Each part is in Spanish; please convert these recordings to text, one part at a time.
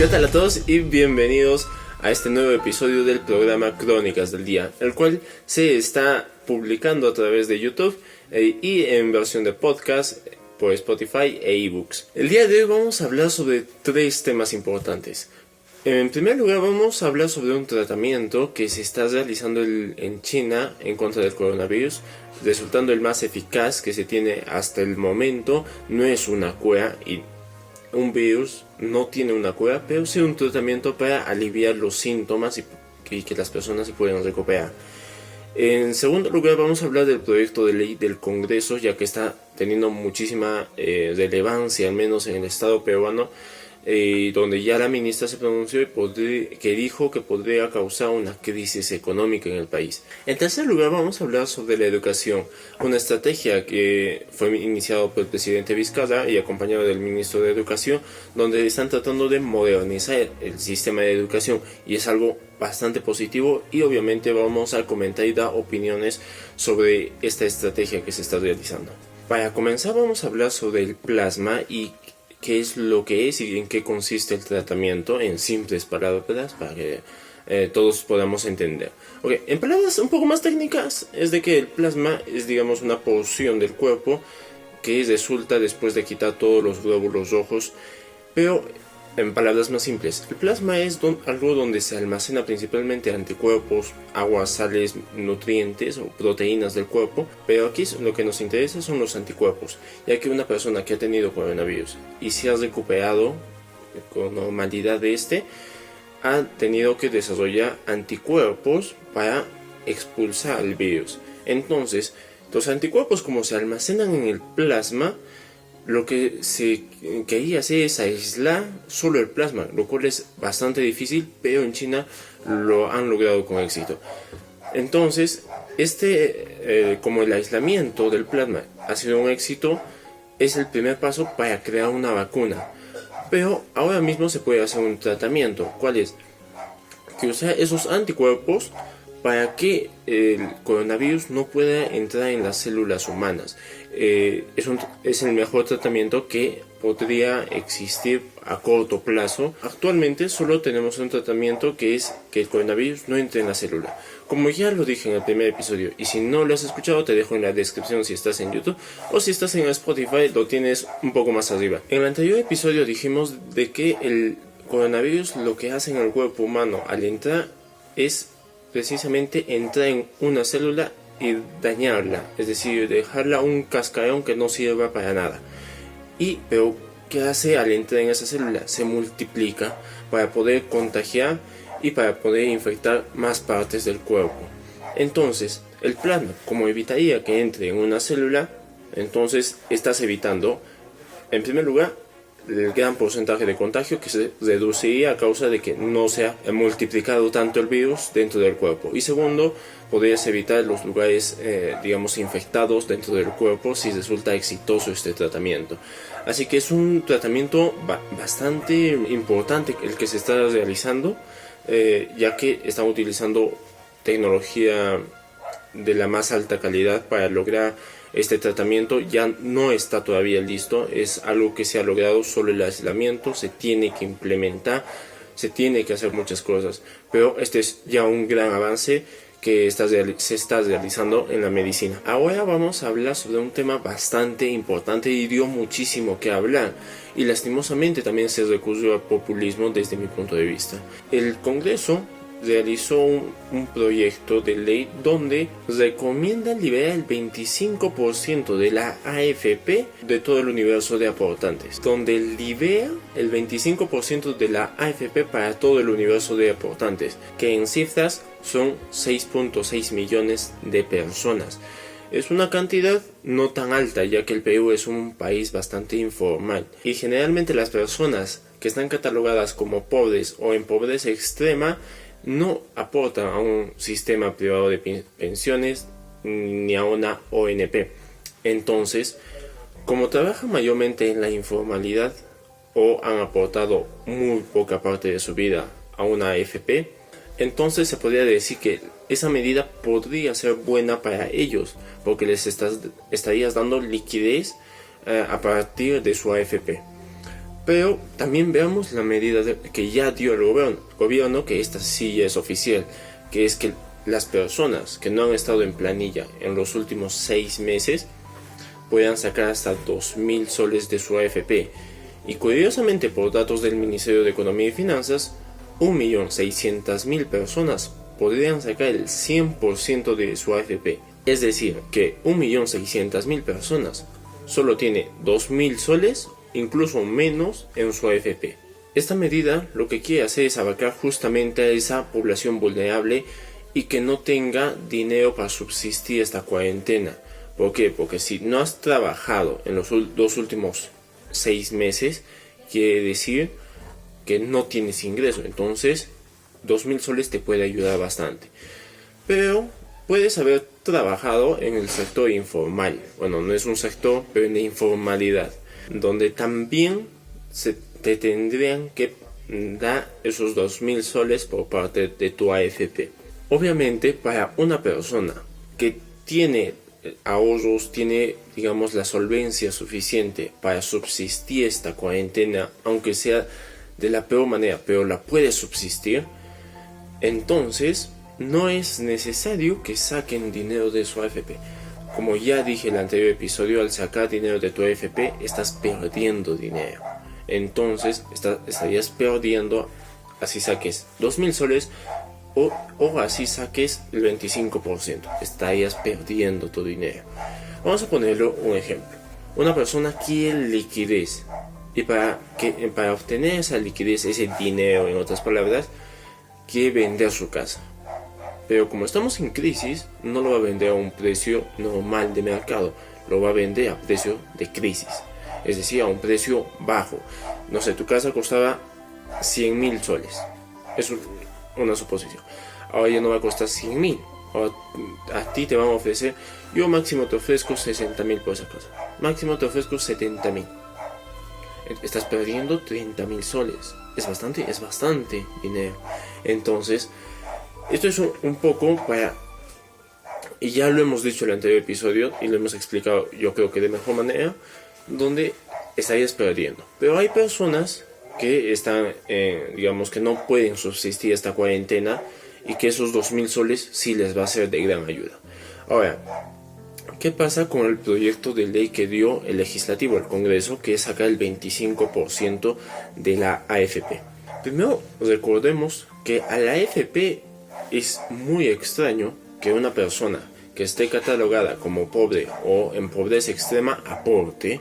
¿Qué tal a todos y bienvenidos a este nuevo episodio del programa Crónicas del Día, el cual se está publicando a través de YouTube y en versión de podcast por Spotify e ebooks. El día de hoy vamos a hablar sobre tres temas importantes. En primer lugar vamos a hablar sobre un tratamiento que se está realizando en China en contra del coronavirus, resultando el más eficaz que se tiene hasta el momento. No es una cura y un virus no tiene una cura, pero sí un tratamiento para aliviar los síntomas y que las personas se puedan recuperar. En segundo lugar vamos a hablar del proyecto de ley del Congreso, ya que está teniendo muchísima relevancia, al menos en el estado peruano, donde ya la ministra se pronunció que dijo que podría causar una crisis económica en el país. En tercer lugar vamos a hablar sobre la educación, una estrategia que fue iniciada por el presidente Vizcarra y acompañado del ministro de Educación, donde están tratando de modernizar el sistema de educación, y es algo bastante positivo, y obviamente vamos a comentar y dar opiniones sobre esta estrategia que se está realizando. Para comenzar vamos a hablar sobre el plasma y qué es lo que es y en qué consiste el tratamiento, en simples palabras para que todos podamos entender. Okay, en palabras un poco más técnicas es de que el plasma es, digamos, una porción del cuerpo que resulta después de quitar todos los glóbulos rojos, pero en palabras más simples, el plasma es algo donde se almacena principalmente anticuerpos, agua, sales, nutrientes o proteínas del cuerpo, pero aquí lo que nos interesa son los anticuerpos, ya que una persona que ha tenido coronavirus y se ha recuperado con normalidad de ha tenido que desarrollar anticuerpos para expulsar el virus. Entonces, los anticuerpos, como se almacenan en el plasma, lo que se quería hacer es aislar solo el plasma, lo cual es bastante difícil, pero en China lo han logrado con éxito. Entonces, como el aislamiento del plasma ha sido un éxito, es el primer paso para crear una vacuna. Pero ahora mismo se puede hacer un tratamiento. ¿Cuál es? Que usar esos anticuerpos para que el coronavirus no pueda entrar en las células humanas. Es el mejor tratamiento que podría existir a corto plazo. Actualmente solo tenemos un tratamiento que es que el coronavirus no entre en la célula. Como ya lo dije en el primer episodio, y si no lo has escuchado te dejo en la descripción si estás en YouTube, o si estás en Spotify lo tienes un poco más arriba. En el anterior episodio dijimos de que el coronavirus lo que hace en el cuerpo humano al entrar es precisamente entrar en una célula y dañarla, es decir, dejarla un cascarón que no sirva para nada. Pero ¿qué hace al entrar en esa célula? Se multiplica para poder contagiar y para poder infectar más partes del cuerpo. Entonces, el plasma, como evitaría que entre en una célula, entonces estás evitando, en primer lugar, el gran porcentaje de contagio, que se reduciría a causa de que no se ha multiplicado tanto el virus dentro del cuerpo. Y segundo, podrías evitar los lugares, infectados dentro del cuerpo si resulta exitoso este tratamiento. Así que es un tratamiento bastante importante el que se está realizando, ya que están utilizando tecnología de la más alta calidad para lograr este tratamiento. Ya no está todavía listo, es algo que se ha logrado, solo el aislamiento se tiene que implementar, se tiene que hacer muchas cosas, pero este es ya un gran avance que se está realizando en la medicina. Ahora vamos a hablar sobre un tema bastante importante y dio muchísimo que hablar, y lastimosamente también se recurrió al populismo desde mi punto de vista. El Congreso realizó un proyecto de ley donde recomienda liberar el 25% de la AFP de todo el universo de aportantes, donde libera el 25% de la AFP para todo el universo de aportantes, que en cifras son 6.6 millones de personas. Es una cantidad no tan alta, ya que el Perú es un país bastante informal y generalmente las personas que están catalogadas como pobres o en pobreza extrema no aportan a un sistema privado de pensiones ni a una ONP. Entonces, como trabajan mayormente en la informalidad o han aportado muy poca parte de su vida a una AFP, entonces se podría decir que esa medida podría ser buena para ellos, porque les estarías dando liquidez a partir de su AFP. Pero también veamos la medida que ya dio el gobierno, que esta sí ya es oficial, que es que las personas que no han estado en planilla en los últimos 6 meses puedan sacar hasta 2.000 soles de su AFP. Y curiosamente, por datos del Ministerio de Economía y Finanzas, 1.600.000 personas podrían sacar el 100% de su AFP. Es decir, que 1.600.000 personas solo tiene 2.000 soles, incluso menos, en su AFP. Esta medida lo que quiere hacer es abarcar justamente a esa población vulnerable y que no tenga dinero para subsistir esta cuarentena. ¿Por qué? Porque si no has trabajado en los 2 últimos 6 meses, quiere decir que no tienes ingreso. Entonces 2.000 soles te puede ayudar bastante. Pero puedes haber trabajado en el sector informal. Bueno, no es un sector, pero en la informalidad, donde también te tendrían que dar esos 2.000 soles por parte de tu AFP. Obviamente, para una persona que tiene ahorros, tiene, digamos, la solvencia suficiente para subsistir esta cuarentena, aunque sea de la peor manera, pero la puede subsistir, entonces no es necesario que saquen dinero de su AFP. Como ya dije en el anterior episodio, al sacar dinero de tu AFP estás perdiendo dinero. Entonces estarías perdiendo, así saques 2.000 soles o así saques el 25%. Estarías perdiendo tu dinero. Vamos a ponerlo un ejemplo. Una persona quiere liquidez. Y para obtener esa liquidez, ese dinero, en otras palabras, quiere vender su casa. Pero como estamos en crisis, no lo va a vender a un precio normal de mercado. Lo va a vender a precio de crisis. Es decir, a un precio bajo. No sé, tu casa costaba 100.000 soles. Es una suposición. Ahora ya no va a costar 100.000. Ahora a ti te van a ofrecer, yo máximo te ofrezco 60.000 por esa casa. Máximo te ofrezco 70.000. Estás perdiendo 30.000 soles. Es bastante dinero. Entonces, esto es un poco para... Y ya lo hemos dicho en el anterior episodio y lo hemos explicado, yo creo que de mejor manera, donde estarías perdiendo. Pero hay personas que están, digamos, que no pueden subsistir esta cuarentena y que esos 2.000 soles sí les va a ser de gran ayuda. Ahora, ¿qué pasa con el proyecto de ley que dio el legislativo, el Congreso, que es sacar el 25% de la AFP? Primero, recordemos que a la AFP es muy extraño que una persona que esté catalogada como pobre o en pobreza extrema aporte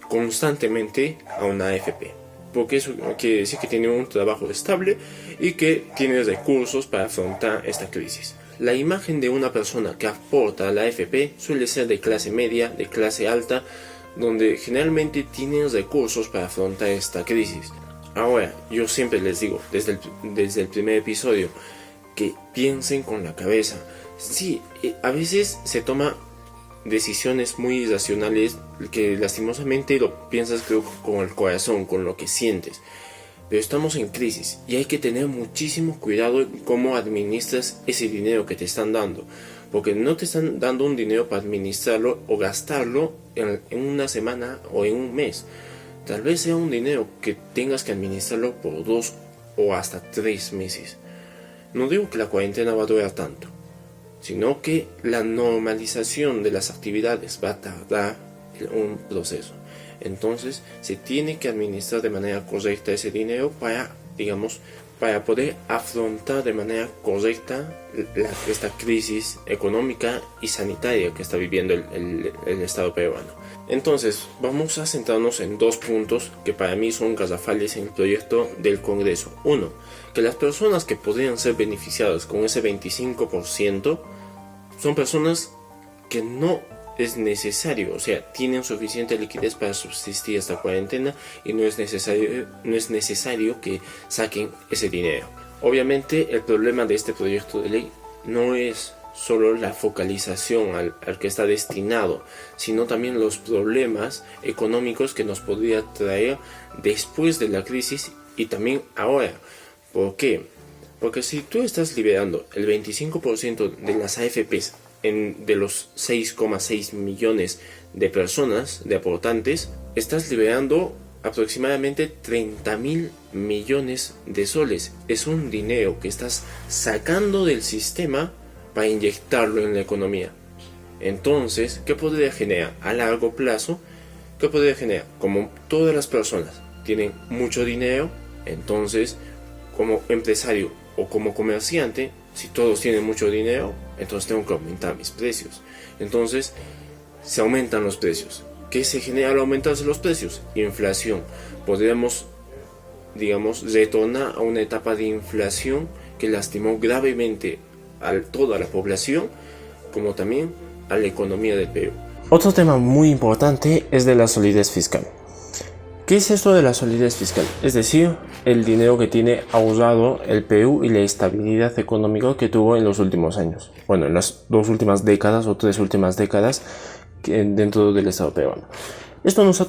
constantemente a una AFP. Porque eso quiere decir que tiene un trabajo estable y que tiene recursos para afrontar esta crisis. La imagen de una persona que aporta a la AFP suele ser de clase media, de clase alta, donde generalmente tienen recursos para afrontar esta crisis. Ahora, yo siempre les digo, desde el primer episodio, que piensen con la cabeza. Sí, a veces se toman decisiones muy irracionales que lastimosamente lo piensas, creo, con el corazón, con lo que sientes. Pero estamos en crisis y hay que tener muchísimo cuidado en cómo administras ese dinero que te están dando. Porque no te están dando un dinero para administrarlo o gastarlo en una semana o en un mes. Tal vez sea un dinero que tengas que administrarlo por 2 o hasta 3 meses. No digo que la cuarentena va a durar tanto, sino que la normalización de las actividades va a tardar un proceso. Entonces se tiene que administrar de manera correcta ese dinero para, digamos, para poder afrontar de manera correcta esta crisis económica y sanitaria que está viviendo el Estado peruano. Entonces vamos a centrarnos en 2 puntos que para mí son garrafales en el proyecto del Congreso. Uno, que las personas que podrían ser beneficiadas con ese 25% son personas que no es necesario, o sea, tienen suficiente liquidez para subsistir esta cuarentena y no es necesario que saquen ese dinero. Obviamente el problema de este proyecto de ley no es solo la focalización al que está destinado, sino también los problemas económicos que nos podría traer después de la crisis y también ahora. ¿Por qué? Porque si tú estás liberando el 25% de las AFPs de los 6,6 millones de personas, de aportantes, estás liberando aproximadamente 30.000 millones de soles. Es un dinero que estás sacando del sistema para inyectarlo en la economía. Entonces, ¿qué podría generar a largo plazo? ¿Qué podría generar? Como todas las personas tienen mucho dinero, entonces como empresario o como comerciante, si todos tienen mucho dinero, entonces tengo que aumentar mis precios. Entonces se aumentan los precios. ¿Qué se genera al aumentarse los precios? Inflación. Podríamos, retornar a una etapa de inflación que lastimó gravemente a toda la población, como también a la economía del Perú. Otro tema muy importante es de la solidez fiscal. ¿Qué es esto de la solidez fiscal? Es decir, el dinero que tiene ahorrado el Perú y la estabilidad económica que tuvo en los últimos años. Bueno, en las 2 últimas décadas o 3 últimas décadas dentro del Estado peruano. Esto nos ha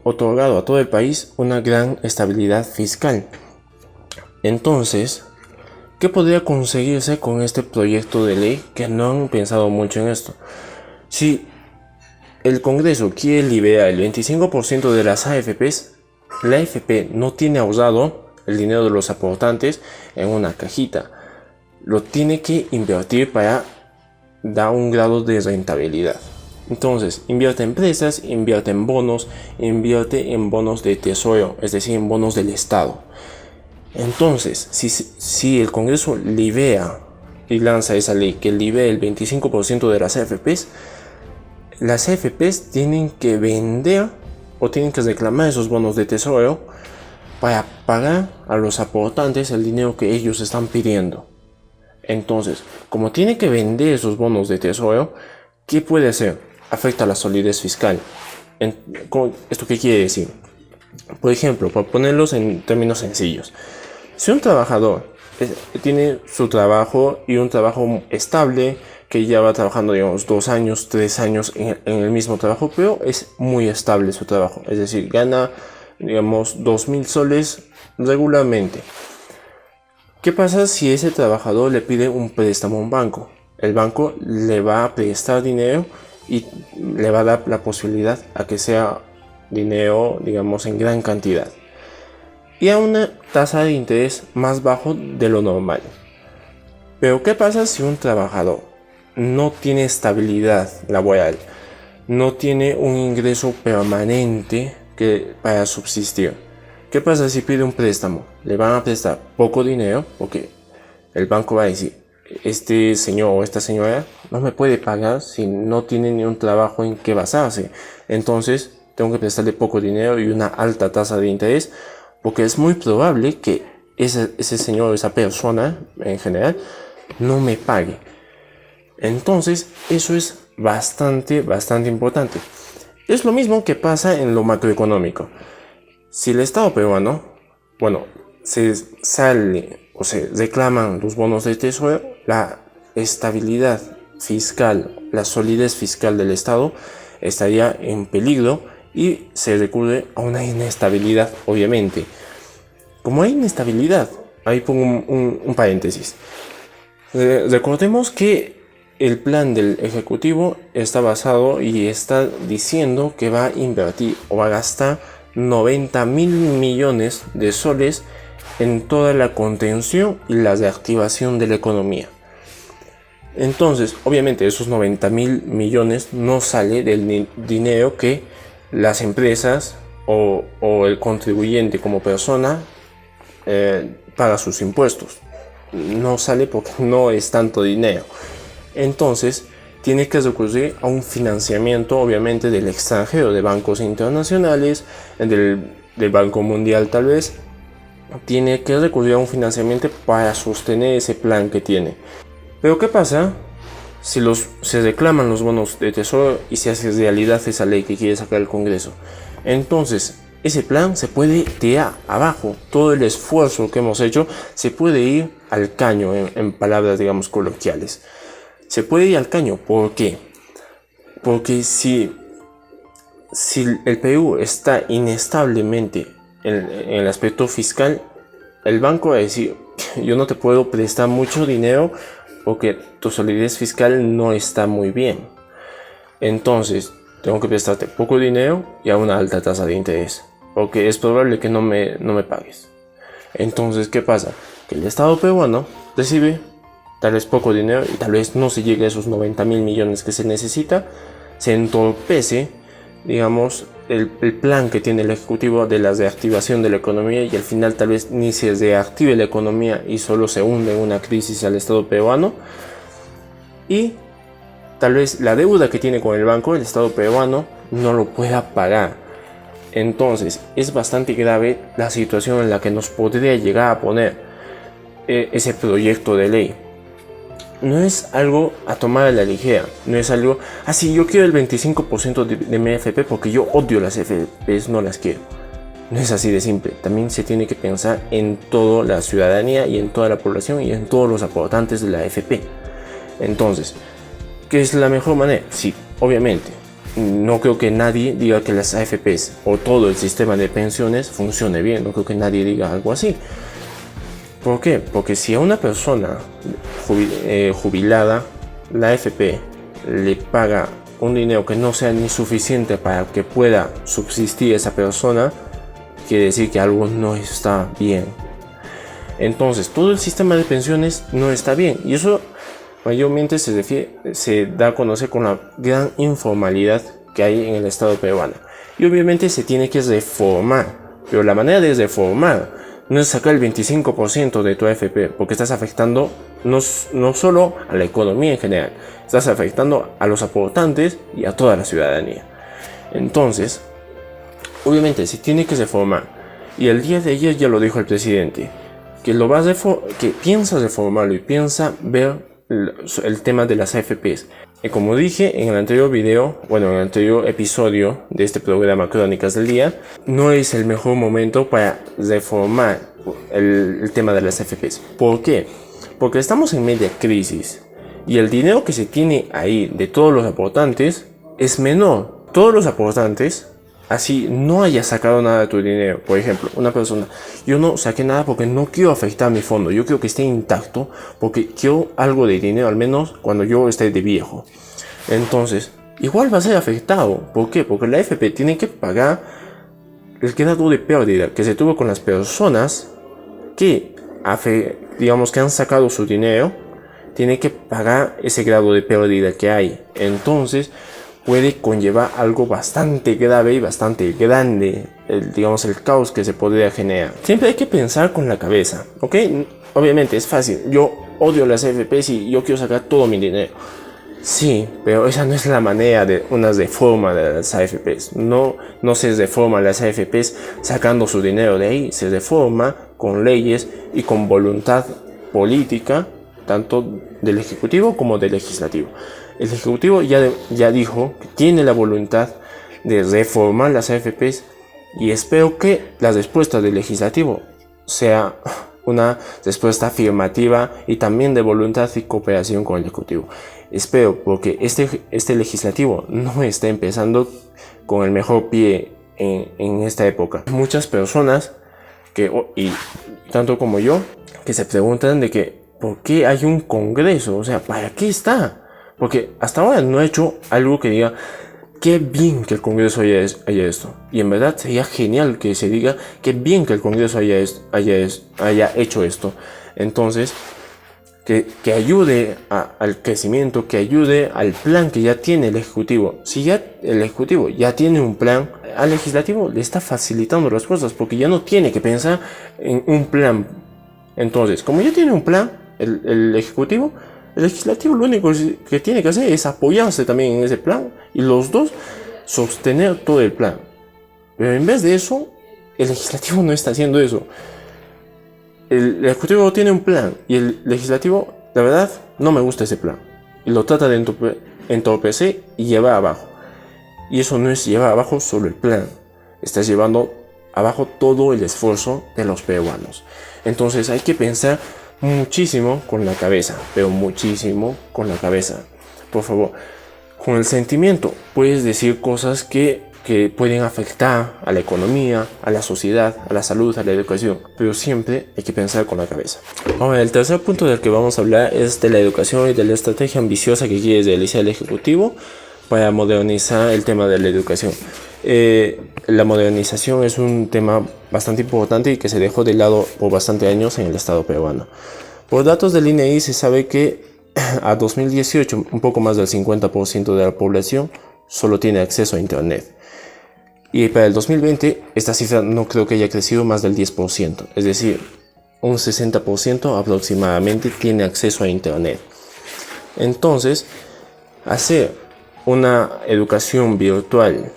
otorgado a todo el país una gran estabilidad fiscal. Entonces, ¿qué podría conseguirse con este proyecto de ley? Que no han pensado mucho en esto. Si el Congreso quiere liberar el 25% de las AFPs, la AFP no tiene ahorrado el dinero de los aportantes en una cajita. Lo tiene que invertir para dar un grado de rentabilidad. Entonces, invierte en empresas, invierte en bonos de tesoro, es decir, en bonos del Estado. Entonces, si el Congreso libera y lanza esa ley que libera el 25% de las AFPs tienen que vender o tienen que reclamar esos bonos de tesoro para pagar a los aportantes el dinero que ellos están pidiendo. Entonces, como tiene que vender esos bonos de tesoro, ¿qué puede hacer? Afecta a la solidez fiscal. ¿Esto qué quiere decir? Por ejemplo, para ponerlos en términos sencillos, si un trabajador tiene su trabajo y un trabajo estable, que ya va trabajando 2 años, 3 años en el mismo trabajo, pero es muy estable su trabajo, es decir, gana 2.000 soles regularmente. ¿Qué pasa si ese trabajador le pide un préstamo a un banco? El banco le va a prestar dinero y le va a dar la posibilidad a que sea dinero, en gran cantidad y a una tasa de interés más bajo de lo normal. Pero ¿qué pasa si un trabajador no tiene estabilidad laboral, no tiene un ingreso permanente para subsistir? ¿Qué pasa si pide un préstamo? Le van a prestar poco dinero porque el banco va a decir: este señor o esta señora no me puede pagar si no tiene ni un trabajo en que basarse. Entonces tengo que prestarle poco dinero y una alta tasa de interés, porque es muy probable que ese señor o esa persona en general no me pague. Entonces eso es bastante importante. Es lo mismo que pasa en lo macroeconómico. Si el Estado peruano, se sale o se reclaman los bonos de tesoro, la estabilidad fiscal, la solidez fiscal del Estado estaría en peligro y se recurre a una inestabilidad, obviamente. Como hay inestabilidad, ahí pongo un paréntesis. Recordemos que el plan del Ejecutivo está basado y está diciendo que va a invertir o va a gastar 90.000 millones de soles en toda la contención y la reactivación de la economía. Entonces, obviamente, esos 90.000 millones no sale del dinero que las empresas o el contribuyente como persona paga sus impuestos. No sale porque no es tanto dinero. Entonces, tiene que recurrir a un financiamiento, obviamente, del extranjero, de bancos internacionales, del Banco Mundial tal vez. Tiene que recurrir a un financiamiento para sostener ese plan que tiene. Pero ¿qué pasa si se reclaman los bonos de tesoro y se hace realidad esa ley que quiere sacar el Congreso? Entonces ese plan se puede tirar abajo. Todo el esfuerzo que hemos hecho se puede ir al caño, en palabras coloquiales. Se puede ir al caño. ¿Por qué? Porque si el Perú está inestablemente en el aspecto fiscal, el banco va a decir: yo no te puedo prestar mucho dinero porque tu solidez fiscal no está muy bien. Entonces tengo que prestarte poco dinero y a una alta tasa de interés. o que es probable que no me pagues. Entonces, ¿qué pasa? Que el Estado peruano recibe tal vez poco dinero y tal vez no se llegue a esos 90.000 millones que se necesita. Se entorpece, digamos, el plan que tiene el Ejecutivo de la reactivación de la economía, y al final tal vez ni se reactive la economía y solo se hunde en una crisis al Estado peruano. Y tal vez la deuda que tiene con el banco, el Estado peruano, no lo pueda pagar. Entonces es bastante grave la situación en la que nos podría llegar a poner ese proyecto de ley. No es algo a tomar a la ligera, no es algo, sí, yo quiero el 25% de mi AFP porque yo odio las AFPs, no las quiero. No es así de simple, también se tiene que pensar en toda la ciudadanía y en toda la población y en todos los aportantes de la AFP. Entonces, ¿qué es la mejor manera? Sí, obviamente, no creo que nadie diga que las AFPs o todo el sistema de pensiones funcione bien, no creo que nadie diga algo así. ¿Por qué? Porque si a una persona jubilada, la AFP le paga un dinero que no sea ni suficiente para que pueda subsistir esa persona, quiere decir que algo no está bien. Entonces, todo el sistema de pensiones no está bien, y eso mayormente se da a conocer con la gran informalidad que hay en el Estado peruano. Y obviamente se tiene que reformar, pero la manera de reformar no es sacar el 25% de tu AFP, porque estás afectando no solo a la economía en general, estás afectando a los aportantes y a toda la ciudadanía. Entonces, obviamente se tiene que reformar, y el día de ayer ya lo dijo el presidente, que piensa reformarlo y piensa ver el tema de las AFPs. Y como dije en el anterior video, en el anterior episodio de este programa Crónicas del Día, no es el mejor momento para reformar el tema de las AFPs. ¿Por qué? Porque estamos en media crisis y el dinero que se tiene ahí de todos los aportantes es menor. Todos los aportantes, así no haya sacado nada de tu dinero. Por ejemplo, una persona, yo no saqué nada porque no quiero afectar mi fondo, yo quiero que esté intacto porque quiero algo de dinero, al menos cuando yo esté de viejo. Entonces, igual va a ser afectado. ¿Por qué? Porque la AFP tiene que pagar el grado de pérdida que se tuvo con las personas que, digamos, que han sacado su dinero. Tiene que pagar ese grado de pérdida que hay. Entonces puede conllevar algo bastante grave y bastante grande, el caos que se podría generar. Siempre hay que pensar con la cabeza, ¿ok? Obviamente es fácil, yo odio las AFPs y yo quiero sacar todo mi dinero. Sí, pero esa no es la manera de una reforma de las AFPs. No se reforma las AFPs sacando su dinero de ahí, se reforma con leyes y con voluntad política, tanto del Ejecutivo como del Legislativo. El Ejecutivo ya dijo que tiene la voluntad de reformar las AFPs, y espero que la respuesta del Legislativo sea una respuesta afirmativa y también de voluntad y cooperación con el Ejecutivo. Espero, porque este Legislativo no está empezando con el mejor pie en esta época. Muchas personas, y tanto como yo, que se preguntan de que ¿por qué hay un Congreso? O sea, ¿para qué está? Porque hasta ahora no he hecho algo que diga qué bien que el Congreso haya esto. Y en verdad sería genial que se diga qué bien que el Congreso haya hecho esto. Entonces, que ayude al crecimiento, que ayude al plan que ya tiene el Ejecutivo. Si ya el Ejecutivo ya tiene un plan, al Legislativo le está facilitando las cosas, porque ya no tiene que pensar en un plan. Entonces, como ya tiene un plan, el Ejecutivo, el Legislativo lo único que tiene que hacer es apoyarse también en ese plan y los dos sostener todo el plan. Pero en vez de eso, el Legislativo no está haciendo eso. El Ejecutivo tiene un plan y el Legislativo, la verdad, no me gusta ese plan. Y lo trata de entorpecer y llevar abajo. Y eso no es llevar abajo solo el plan. Estás llevando abajo todo el esfuerzo de los peruanos. Entonces hay que pensar muchísimo con la cabeza, pero muchísimo con la cabeza. Por favor, con el sentimiento puedes decir cosas que pueden afectar a la economía, a la sociedad, a la salud, a la educación, pero siempre hay que pensar con la cabeza. Ahora, el tercer punto del que vamos a hablar es de la educación y de la estrategia ambiciosa que quiere realizar el Ejecutivo para modernizar el tema de la educación. la modernización es un tema bastante importante y que se dejó de lado por bastante años en el Estado peruano. Por datos del INEI se sabe que a 2018 un poco más del 50% de la población solo tiene acceso a Internet. Y para el 2020 esta cifra no creo que haya crecido más del 10%, es decir, un 60% aproximadamente tiene acceso a Internet. Entonces, hacer una educación virtual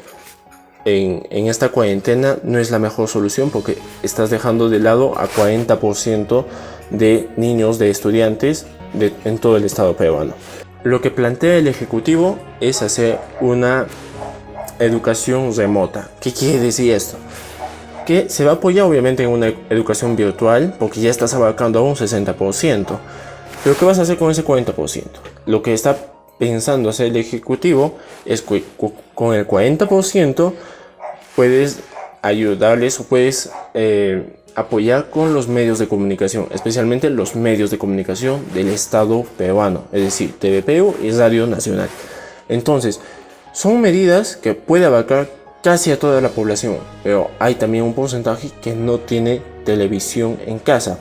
en esta cuarentena no es la mejor solución, porque estás dejando de lado a 40% de niños, de estudiantes en todo el estado peruano. Lo que plantea el Ejecutivo es hacer una educación remota. ¿Qué quiere decir esto? Que se va a apoyar obviamente en una educación virtual, porque ya estás abarcando a un 60%. Pero ¿qué vas a hacer con ese 40%? Lo que está pensando hacer el Ejecutivo es que con el 40% puedes ayudarles o puedes apoyar con los medios de comunicación, especialmente los medios de comunicación del Estado peruano, es decir, TV Perú y Radio Nacional. Entonces, son medidas que puede abarcar casi a toda la población, pero hay también un porcentaje que no tiene televisión en casa.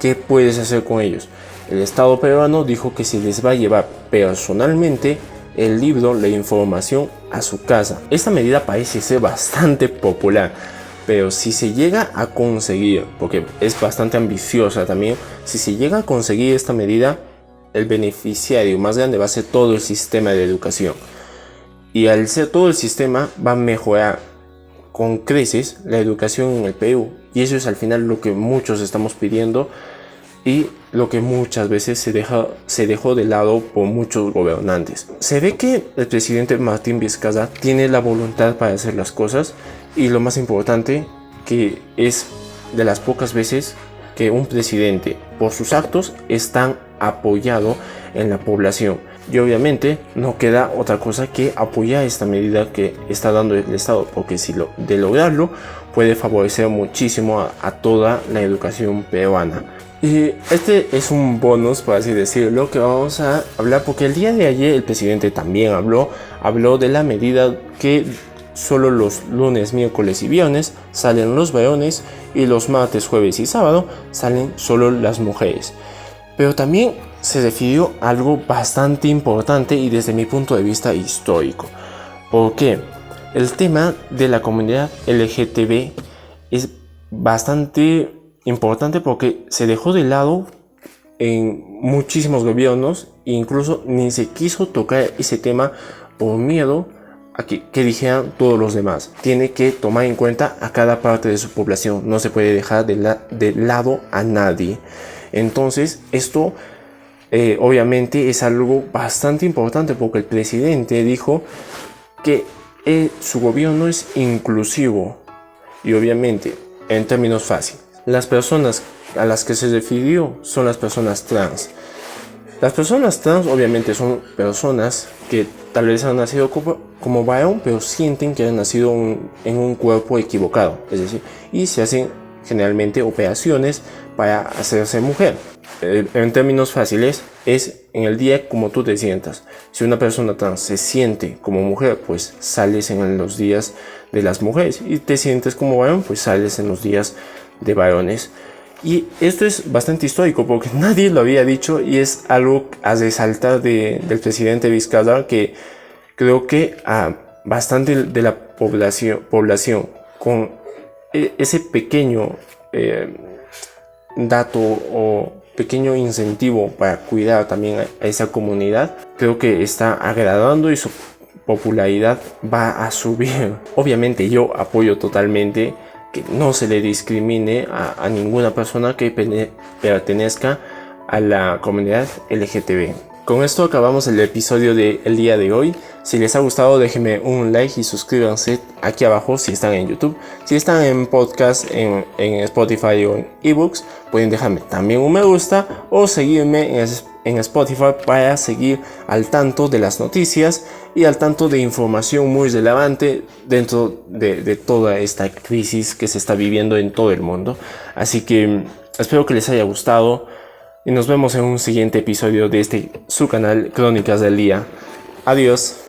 ¿Qué puedes hacer con ellos? El Estado peruano dijo que se les va a llevar personalmente el libro, la información a su casa. Esta medida parece ser bastante popular, pero si se llega a conseguir, porque es bastante ambiciosa también, si se llega a conseguir esta medida, el beneficiario más grande va a ser todo el sistema de educación. Y al ser todo el sistema va a mejorar con creces la educación en el Perú. Y eso es al final lo que muchos estamos pidiendo y lo que muchas veces se dejó de lado por muchos gobernantes. Se ve que el presidente Martín Vizcarra tiene la voluntad para hacer las cosas, y lo más importante, que es de las pocas veces que un presidente por sus actos es tan apoyado en la población. Y obviamente no queda otra cosa que apoyar esta medida que está dando el Estado, porque si de lograrlo puede favorecer muchísimo a toda la educación peruana. Y este es un bonus, por así decirlo, que vamos a hablar, porque el día de ayer el presidente también habló de la medida que solo los lunes, miércoles y viernes salen los varones, y los martes, jueves y sábado salen solo las mujeres. Pero también se refirió a algo bastante importante y desde mi punto de vista histórico. ¿Por qué? El tema de la comunidad LGTB es bastante importante, porque se dejó de lado en muchísimos gobiernos e incluso ni se quiso tocar ese tema por miedo a que dijeran todos los demás. Tiene que tomar en cuenta a cada parte de su población, no se puede dejar de lado a nadie. Entonces esto obviamente es algo bastante importante, porque el presidente dijo que su gobierno es inclusivo, y obviamente en términos fáciles, las personas a las que se refirió son las personas trans. Las personas trans obviamente son personas que tal vez han nacido como varón, pero sienten que han nacido en un cuerpo equivocado, es decir, y se hacen generalmente operaciones para hacerse mujer. En términos fáciles, es en el día como tú te sientas. Si una persona trans se siente como mujer, pues sales en los días de las mujeres, y te sientes como varón, pues sales en los días de varones. Y esto es bastante histórico, porque nadie lo había dicho, y es algo a resaltar del presidente Vizcarra, que creo que a bastante de la población con ese pequeño dato o pequeño incentivo para cuidar también a esa comunidad, creo que está agradando y su popularidad va a subir. Obviamente yo apoyo totalmente que no se le discrimine a ninguna persona que pertenezca a la comunidad LGTB. Con esto acabamos el episodio del día de hoy. Si les ha gustado, déjenme un like y suscríbanse aquí abajo si están en YouTube. Si están en podcast, en Spotify o en eBooks, pueden dejarme también un me gusta o seguirme en Spotify para seguir al tanto de las noticias y al tanto de información muy relevante dentro de toda esta crisis que se está viviendo en todo el mundo. Así que espero que les haya gustado y nos vemos en un siguiente episodio de su canal Crónicas del Día. Adiós.